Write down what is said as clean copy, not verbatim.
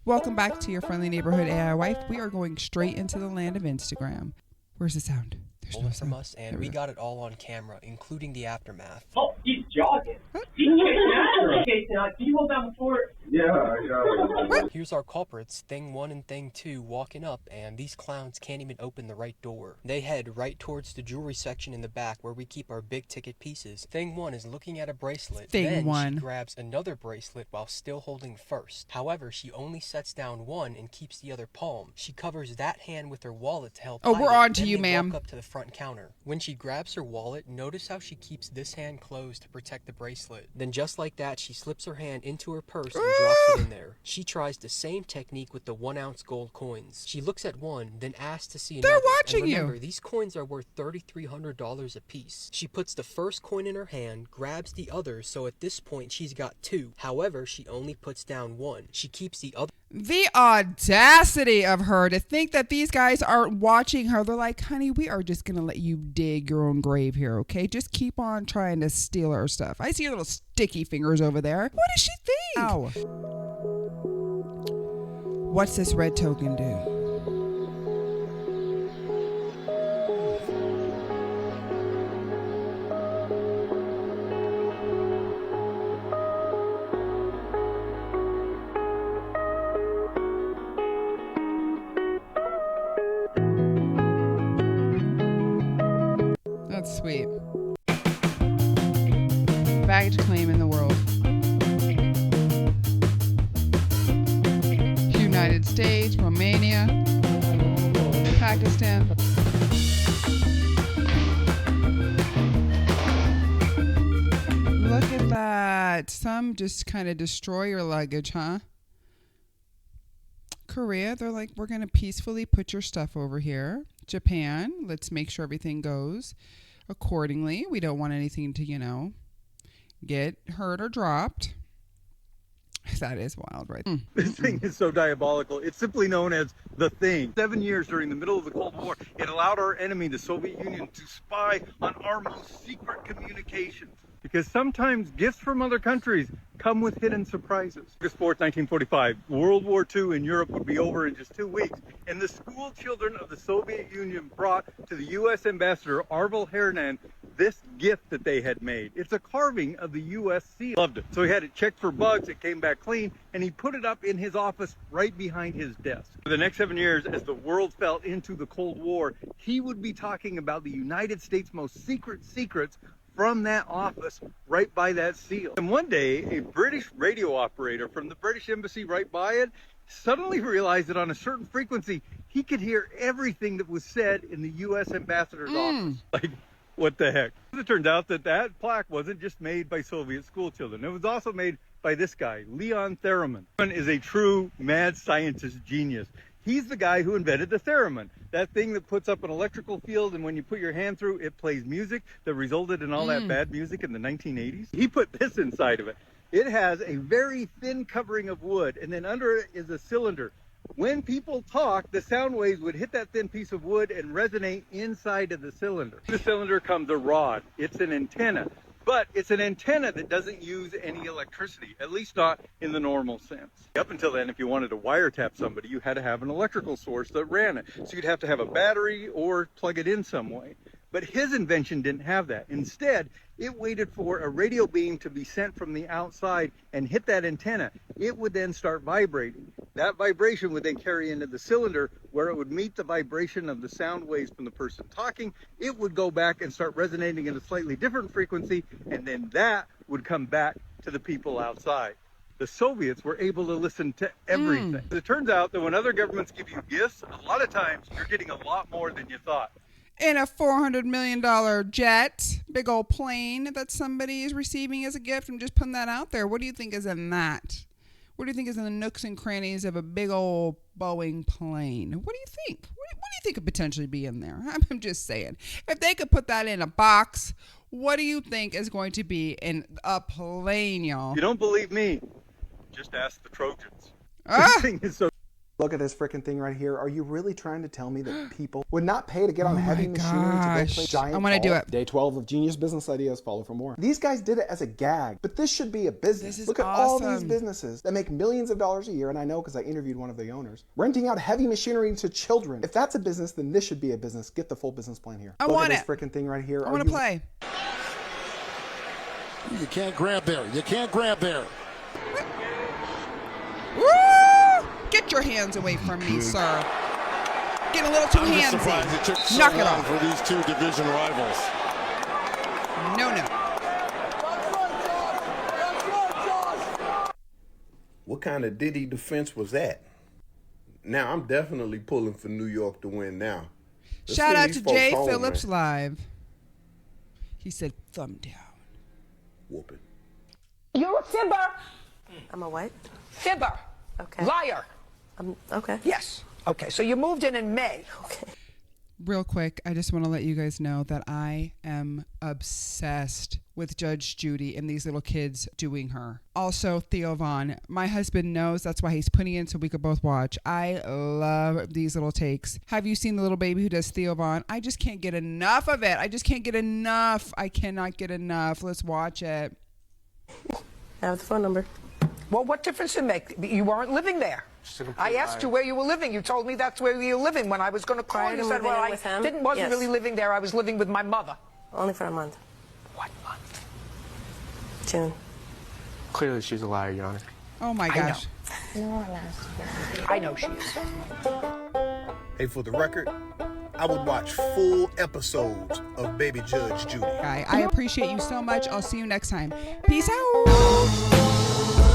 Welcome back to your friendly neighborhood AI wife. We are going straight into the land of Instagram. Where's the sound? There's no From sound. us, and we got it all on camera, including the aftermath. Oh, he's jogging. He's chasing after him. Okay, now, can you hold down the fort? Yeah. Here's our culprits, Thing 1 and Thing 2, walking up, and these clowns can't even open the right door. They head right towards the jewelry section in the back where we keep our big ticket pieces. Thing 1 is looking at a bracelet. Then she grabs another bracelet while still holding first. However, she only sets down one and keeps the other palm. She covers that hand with her wallet to help hide we're it. on to Then you, they ma'am. walk up to the front counter. When she grabs her wallet, notice how she keeps this hand closed to protect the bracelet. Then just like that, she slips her hand into her purse and drops it in there. She tries the same technique with the 1 ounce gold coins. She looks at one, then asks to see another. They're watching and remember, you. These coins are worth $3,300 a piece. She puts the first coin in her hand, grabs the other, so at this point she's got two. However, she only puts down one. She keeps the other. The audacity of her to think that these guys aren't watching her. They're like, honey, we are just going to let you dig your own grave here, okay? Just keep on trying to steal our stuff. I see your little sticky fingers over there. What does she think? Ow. What's this red token do? That's sweet. Baggage claim in the world. United States, Romania, Pakistan. Look at that. Some just kind of destroy your luggage, huh? Korea, they're like, we're going to peacefully put your stuff over here. Japan, let's make sure everything goes accordingly. We don't want anything to, get hurt or dropped. That is wild, right? This thing is so diabolical. It's simply known as the Thing. 7 years during the middle of the Cold War, it allowed our enemy, the Soviet Union, to spy on our most secret communications. Because sometimes gifts from other countries come with hidden surprises. August 4th, 1945, World War II in Europe would be over in just 2 weeks, and the school children of the Soviet Union brought to the U.S. ambassador, Arvel Hernan, this gift that they had made. It's a carving of the U.S. seal. Loved it. So he had it checked for bugs, it came back clean, and he put it up in his office right behind his desk. For the next 7 years, as the world fell into the Cold War, he would be talking about the United States' most secret secrets from that office right by that seal. And one day, a British radio operator from the British Embassy right by it suddenly realized that on a certain frequency, he could hear everything that was said in the U.S. ambassador's office. Like, what the heck? It turns out that that plaque wasn't just made by Soviet school children. It was also made by this guy, Leon Theremin. Theremin is a true mad scientist genius. He's the guy who invented the theremin, that thing that puts up an electrical field, and when you put your hand through, it plays music that resulted in all that bad music in the 1980s. He put this inside of it. It has a very thin covering of wood, and then under it is a cylinder. When people talk, the sound waves would hit that thin piece of wood and resonate inside of the cylinder. In the cylinder comes a rod. It's an antenna. But it's an antenna that doesn't use any electricity, at least not in the normal sense. Up until then, if you wanted to wiretap somebody, you had to have an electrical source that ran it. So you'd have to have a battery or plug it in some way. But his invention didn't have that. Instead, it waited for a radio beam to be sent from the outside and hit that antenna. It would then start vibrating. That vibration would then carry into the cylinder where it would meet the vibration of the sound waves from the person talking. It would go back and start resonating at a slightly different frequency, and then that would come back to the people outside. The Soviets were able to listen to everything. It turns out that when other governments give you gifts, a lot of times you're getting a lot more than you thought. In a $400 million jet, big old plane that somebody is receiving as a gift. I'm just putting that out there. What do you think is in that? What do you think is in the nooks and crannies of a big old Boeing plane? What do you think? What do you think could potentially be in there? I'm just saying. If they could put that in a box, what do you think is going to be in a plane, y'all? You don't believe me? Just ask the Trojans. Ah! This thing is so Look at this freaking thing right here. Are you really trying to tell me that people would not pay to get on heavy machinery to go play giant I want to do it. Day 12 of Genius Business Ideas. Follow for more. These guys did it as a gag, but this should be a business. This is Look at all these awesome. businesses that make millions of dollars a year, and I know because I interviewed one of the owners, renting out heavy machinery to children. If that's a business, then this should be a business. Get the full business plan here. I Look want at it. this freaking thing right here. I want to play. You can't grab there. You can't grab there. Woo! Get your hands away from me, sir. Get a little too I'm just surprised handsy. it took so Knock it long off. for these two division rivals. No. What kind of Diddy defense was that? Now, I'm definitely pulling for New York to win now. Let's Shout send out these to folks Jay home, Phillips man. live. He said, thumb down. Whooping. You're a fibber. I'm a what? Fibber. Okay. Liar. Okay. Yes. Okay, so you moved in May. Okay. Real quick, I just want to let you guys know that I am obsessed with Judge Judy and these little kids doing her. Also, Theo Vaughn. My husband knows, that's why he's putting in so we could both watch. I love these little takes. Have you seen the little baby who does Theo Vaughn? I just can't get enough of it. I just can't get enough. I cannot get enough. Let's watch it. I have the phone number. Well, what difference does it make? You weren't living there. I asked you where you were living. You told me that's where you were living when I was going to call. Prior You to said, moving well, in I with him? wasn't Yes. really living there. I was living with my mother. Only for a month. What month? June. Clearly, she's a liar, Your Honor. Oh my gosh. I know she is. Hey, for the record, I would watch full episodes of Baby Judge Judy. I appreciate you so much. I'll see you next time. Peace out.